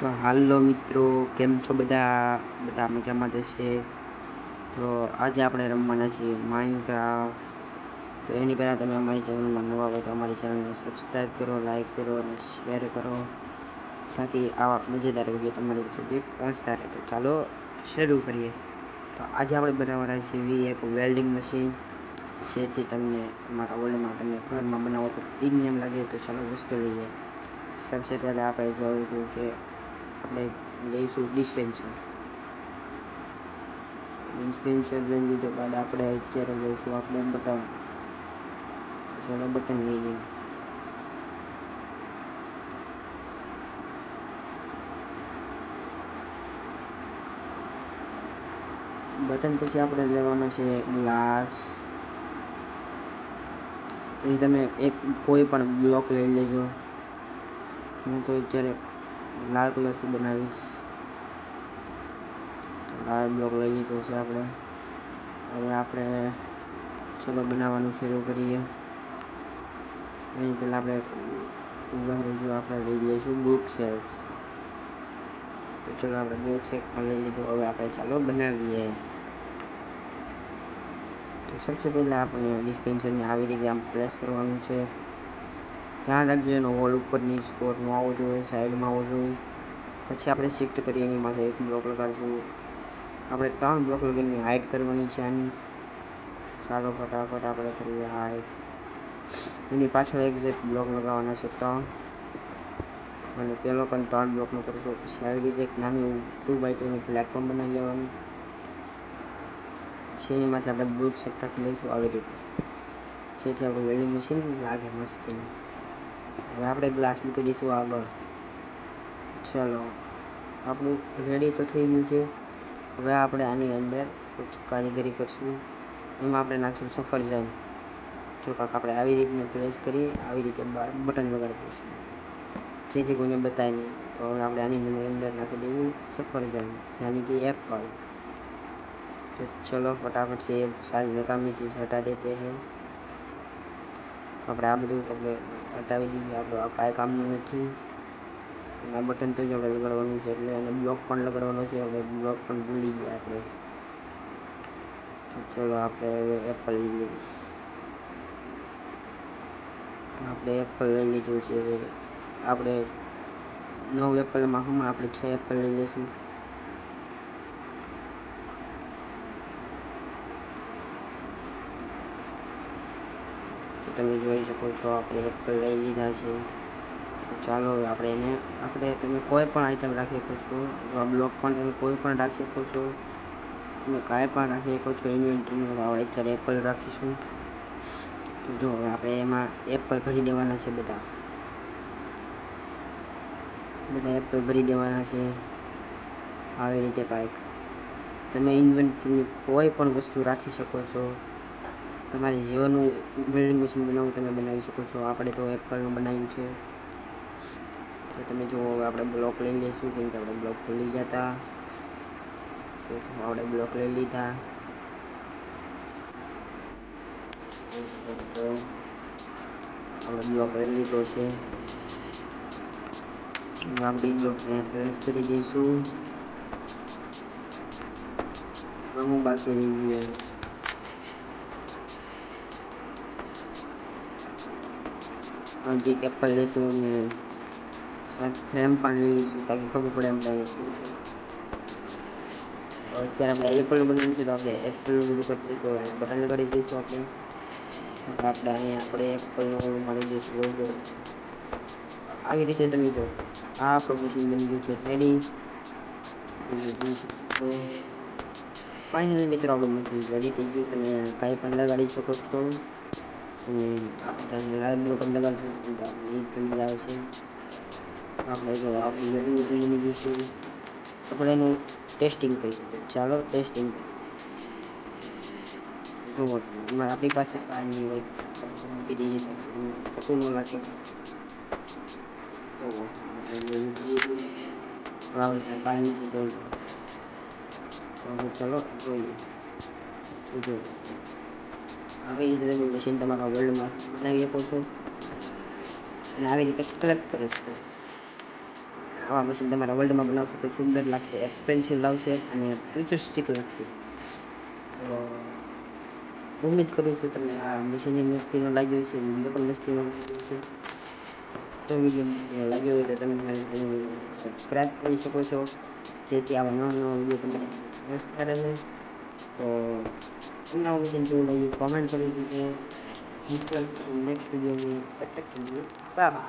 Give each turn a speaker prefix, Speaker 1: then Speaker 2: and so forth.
Speaker 1: તો હાલો મિત્રો, કેમ છો બધા? બધા મજામાં જશે. તો આજે આપણે રમવાના છીએ માઇનક્રાફ્ટ. તો એની પહેલાં તમે અમારી ચેનલમાં નવા હોય તો અમારી ચેનલને સબસ્ક્રાઈબ કરો, લાઈક કરો અને શેર કરો, તાકી આવા મજેદાર વિડીયો તમારી સુધી પહોંચતા રહે. તો ચાલો શરૂ કરીએ. તો આજે આપણે બનાવવાના છીએ એક વેલ્ડિંગ મશીન, જેથી તમને તમારા વર્લ્ડમાં તમને ઘરમાં બનાવો તો પ્રીમિયમ લાગે. તો ચાલો વસ્તુ લઈએ. સૌથી પહેલાં આપણે જોયું છે, આપણે લઈશું ડિસ્પેન્સર લઈ લીધા બાદ આપણે અત્યારે લઈશું આપણે બટન. ચાલો બટન લઈએ. બટન પછી આપણે લેવાના છે ગ્લાસ. પછી તમે કોઈ પણ બ્લોક લઈ લેજો. હું તો અત્યારે લાલ કલરથી બનાવીશ. લાલ બ્લોક લઈ લીધો છે આપણે. હવે આપણે ચલો બનાવવાનું શરૂ કરીએ. એની પહેલાં આપણે લઈ લઈશું બુક શેલ્ફ. તો ચલો આપણે બુક શેલ્ફ પણ લઈ લીધું. હવે આપણે ચાલો બનાવીએ. તો સૌથી પહેલાં આપણે ડિસ્પેન્સરને આવી રીતે આમ પ્રેસ કરવાનું છે. ધ્યાન રાખજો એનો હોલ ઉપરની સ્કોર ન આવવો જોઈએ, સાઈડમાં આવવો જોઈએ. પછી આપણે શિફ્ટ કરી એની માથે એક બ્લોક લગાડશું. આપણે 3 બ્લોક લગીને હાઈટ કરવાની છે આની. ચાલો ફટાફટ આપણે કરીએ હાઈટ. એની પાછળ એક્ઝેક્ટ બ્લોક લગાવવાના છે 3, અને પેલો પણ 3 બ્લોકનો કરશો. પછી આવી રીતે એક નાની 2x2ની પ્લેટફોર્મ બનાવી લેવાની. પછી એની માથે આપણે બ્લોક સેટ રાખી લઈશું આવી રીતે, જેથી આપણું વેલ્ડિંગ મશીન લાગે મસ્ત. હવે આપણે ગ્લાસ મૂકી દઈશું આગળ. ચાલો આપણું રેડી તો થઈ ગયું છે. હવે આપણે આની અંદર કારીગરી કરશું. એમાં આપણે નાખશું સફરજન. જો કાંક આપણે આવી રીતને પ્રેસ કરી આવી રીતે બટન લગાડી દઈશું, જેથી કોઈને બતાવે નહીં. તો હવે આપણે આની અંદર નાખી દઈએ સફરજન, યાની કે એપલ. तो चलो फटाफट से सारी नकामी चीज़ हटा देते हैं. આપણે આ બધું હટાવી દઈએ. આપણું આ કાંઈ કામનું નથી. આ બટન તો જ આપણે લગાડવાનું છે, એટલે અને બ્લોક પણ લગાડવાનો છે. હવે બ્લોક પણ ભૂલી ગયા આપણે. તો ચલો આપણે હવે એપલ લઈએ. આપણે એપલ લઈ લીધું છે. આપણે 9 એપલમાં હમણાં આપણે 6 એપલ લઈ લઈશું. તમે જોઈ શકો છો આપણે એપલ લઈ લીધા છે. ચાલો આપણે તમે કોઈ પણ આઈટમ રાખી શકો છો. આ બ્લોક પણ તમે કોઈ પણ રાખી શકો છો. તમે કાંઈ પણ રાખી શકો છો ઇન્વેન્ટરીમાં. આપણે અત્યારે એપલ રાખીશું. તો જો હવે આપણે એમાં એપલ ભરી દેવાના છે. બધા એપલ ભરી દેવાના છે આવી રીતે કાંઈક. તમે ઇન્વેન્ટરીની કોઈ પણ વસ્તુ રાખી શકો છો. તમારે જેવાનું વેલ્ડિંગ મશીન બનાવવું તમે બનાવી શકો છો. આપણે તો એપલનું બનાવ્યું છે. તો તમે જુઓ હવે આપણે બ્લોક લઈ લઈશું, કેમ કે આપણે બ્લોક ભૂલી ગયા હતા. તો આપણે બ્લોક લઈ લીધા. આપણે બ્લોક લઈ લીધો છે. આપણે બ્લોકને પ્રેસ કરી દઈશું. હું બાકી રહી ગયું હજી એપલ લેતું ને ફ્રેમ પણ લઈ લઈશું, તાકી ખબર પડે એમ લાગે. અત્યારે આપણે એપલનું બનાવ્યું છે, તો આપણે એપલનું બધું કરી દઈશું. બટન લગાડી દઈશું આપણે. અહીંયા આપણે એપલનું મારી દઈશું લોગો. આવી રીતે તમે જો આ આપણું મશીન બની ગયું છે રેડી. ફાઇનલી મિત્રો આપણું મશીન રેડી થઈ ગયું. તમે કાંઈ પણ લગાડી શકો છો. અને આપણે લાલ બ્લોક પણ લગાડશું, એ પણ મજા આવશે. આપણે જો આપણું વેલ્ડિંગ મશીન બની ગયું છે. આપણે એનું ટેસ્ટિંગ કરીશું. ચાલો ટેસ્ટિંગ જો આપણી પાસે કાંઈ નહીં હોય, મૂકી દઈએ તો ખોટું ન લાગે. કાંઈ નથી ચાલતું. તો ચલો જોઈએ. જો આવી રીતે તમે મશીન તમારા વર્લ્ડમાં બનાવી શકો છો, અને આવી રીતે કલેક્ટ કરી શકો છો. આવા મશીન તમારા વર્લ્ડમાં બનાવશો તો સુંદર લાગશે, એક્સપેન્સિવ લાગશે અને ફ્યુચરિસ્ટિક લાગશે. તો ઉમ્મીદ કરું છું તમને આ મશીનની મસ્તીનો લાગ્યો છે, વિડીયો પણ મસ્તીનો લાગ્યો છે. તો વિડીયો મસ્તીનો લાગ્યો હોય તો તમે મારી ચેનલ સબસ્ક્રાઈબ કરી શકો છો, જેથી આવા નવા નવા વિડીયો તમને મળતા રહે. તો તમને આવું મશીન કેવું લાગ્યું કોમેન્ટ કરી દીધો. નેક્સ્ટ વિડીયોની બાય.